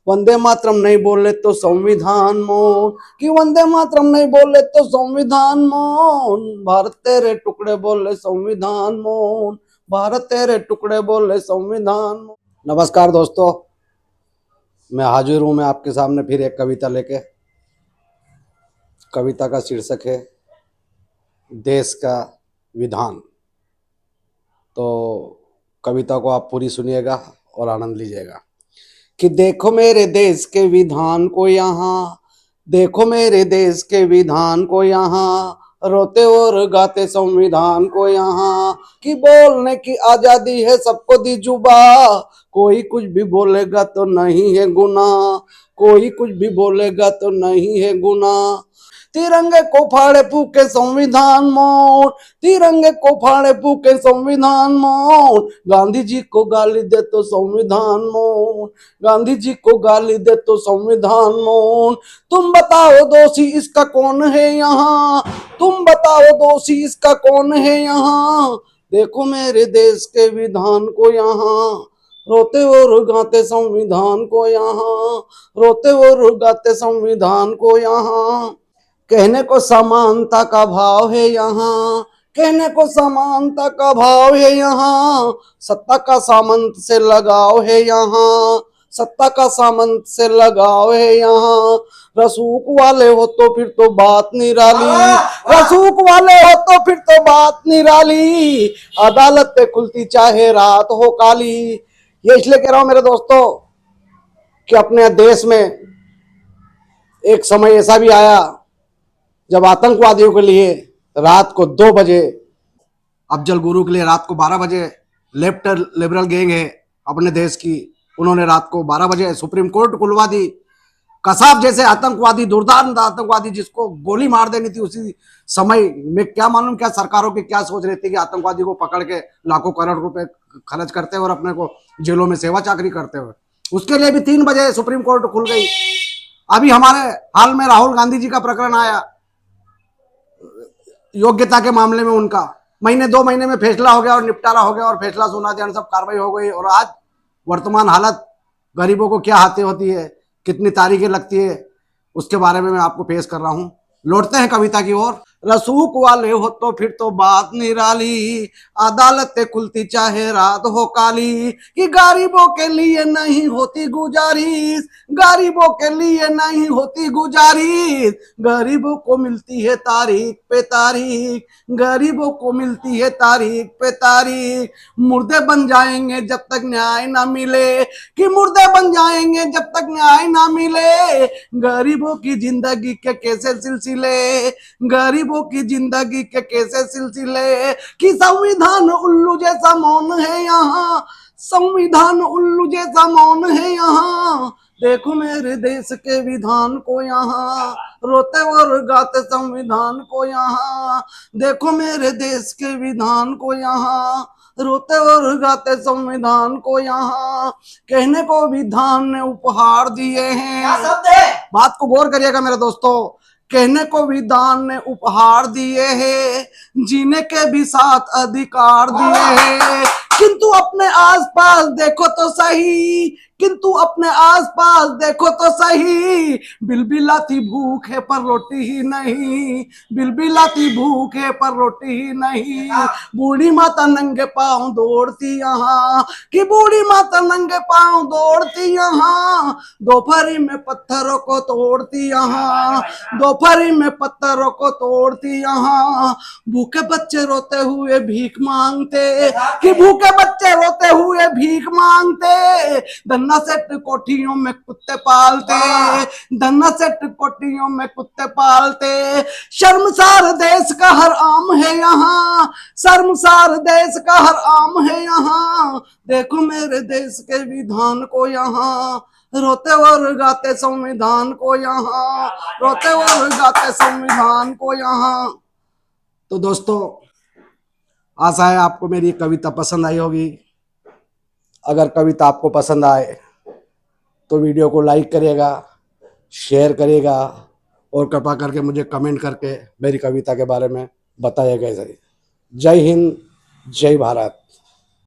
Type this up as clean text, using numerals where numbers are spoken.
वंदे मातरम नहीं बोले तो संविधान मौन, कि वंदे मातरम नहीं बोले तो संविधान मौन, भारत तेरे टुकड़े बोले संविधान मौन, भारत तेरे टुकड़े बोले संविधान मौन। नमस्कार दोस्तों, मैं हाजिर हूं मैं आपके सामने फिर एक कविता लेके। कविता का शीर्षक है देश का विधान। तो कविता को आप पूरी सुनिएगा और आनंद लीजिएगा। कि देखो मेरे देश के विधान को यहाँ, देखो मेरे देश के विधान को यहाँ, रोते और गाते संविधान को यहाँ, कि बोलने की आजादी है सबको दी जुबा, कोई कुछ भी बोलेगा तो नहीं है गुनाह, कोई कुछ भी बोलेगा तो नहीं है गुनाह। तिरंगे को फाड़े फूके संविधान मौन, तिरंगे को फाड़े फूके संविधान मौन, गांधी जी को गाली दे तो संविधान मौन, गांधी जी को गाली दे तो संविधान मौन। तुम बताओ दोषी इसका कौन है यहाँ, तुम बताओ दोषी इसका कौन है यहाँ, देखो मेरे देश के विधान को यहाँ, रोते और गाते संविधान को यहाँ, रोते और गाते संविधान को यहाँ। कहने को समानता का भाव है यहाँ, कहने को समानता का भाव है यहाँ, सत्ता का सामंत से लगाव है यहाँ, सत्ता का सामंत से लगाव है यहाँ। रसूख वाले हो तो फिर तो बात निराली, रसूख वाले हो तो फिर तो बात निराली, अदालतें खुलती चाहे रात हो काली। ये इसलिए कह रहा हूं मेरे दोस्तों कि अपने देश में एक समय ऐसा भी आया जब आतंकवादियों के लिए रात को 2 बजे, अफजल गुरु के लिए रात को 12 बजे, लेफ्ट लिबरल गैंग है अपने देश की, उन्होंने रात को 12 बजे सुप्रीम कोर्ट खुलवा दी। कसाब जैसे आतंकवादी, दुर्दांत आतंकवादी जिसको गोली मार देनी थी उसी समय में, क्या मालूम क्या सरकारों की क्या सोच रही थी कि आतंकवादी को पकड़ के लाखों करोड़ रुपए खर्च करते हुए और अपने को जेलों में सेवा चाकरी करते हुए, उसके लिए भी 3 बजे सुप्रीम कोर्ट खुल गई। अभी हमारे हाल में राहुल गांधी जी का प्रकरण आया, योग्यता के मामले में उनका महीने 2 महीने में फैसला हो गया और निपटारा हो गया और फैसला सुना दिया, सब कार्रवाई हो गई। और आज वर्तमान हालत गरीबों को क्या हाथी होती है, कितनी तारीखें लगती है, उसके बारे में मैं आपको पेश कर रहा हूं। लौटते हैं कविता की ओर। रसूख वाले हो तो फिर तो बात निराली, अदालतें खुलती चाहे रात हो काली, कि गरीबों के लिए नहीं होती गुजारिश, गरीबों के लिए नहीं होती गुजारिश, गरीबों को मिलती है तारीख पे तारीख, गरीबों को मिलती है तारीख पे तारीख। मुर्दे बन जाएंगे जब तक न्याय ना मिले, कि मुर्दे बन जाएंगे जब तक न्याय ना मिले, गरीबों की जिंदगी के कैसे सिलसिले, गरीबों की जिंदगी के कैसे सिलसिले, कि संविधान उल्लू जैसा मौन है यहाँ, संविधान उल्लू जैसा मौन है यहाँ, देखो मेरे देश के विधान को यहाँ, रोते और गाते संविधान को यहाँ, देखो मेरे देश के विधान को यहाँ, रोते और गाते संविधान को यहाँ। कहने को विधान ने उपहार दिए हैं, बात को गौर करिएगा मेरे दोस्तों, कहने को विधान ने उपहार दिए हैं, जीने के भी साथ अधिकार दिए हैं, किंतु अपने आसपास देखो तो सही, किंतु अपने आसपास देखो तो सही, बिलबिलाती भूख है पर रोटी ही नहीं, बिलबिलाती भूख है पर रोटी ही नहीं। बूढ़ी माता नंगे पांव दौड़ती यहाँ, कि बूढ़ी माता नंगे पांव दौड़ती यहाँ, दोपहरी में पत्थरों को तोड़ती यहाँ, दोपहरी में पत्थरों को तोड़ती यहाँ। भूखे बच्चे रोते हुए भीख मांगते, कि भूखे बच्चे रोते हुए भीख मांगते, धन्ना सेठ कोठियों में कुत्ते पालते, धन्ना सेठ कोठियों में कुत्ते पालते। शर्मसार देश का हर आम है यहाँ, शर्मसार देश का हर आम है यहाँ, देखो मेरे देश के विधान को यहाँ, रोते और गाते संविधान को यहाँ, रोते और गाते संविधान को यहाँ। तो दोस्तों, आशा है आपको मेरी कविता पसंद आई होगी। अगर कविता आपको पसंद आए तो वीडियो को लाइक करिएगा, शेयर करिएगा और कृपा करके मुझे कमेंट करके मेरी कविता के बारे में बताइएगा। जय हिंद, जय भारत।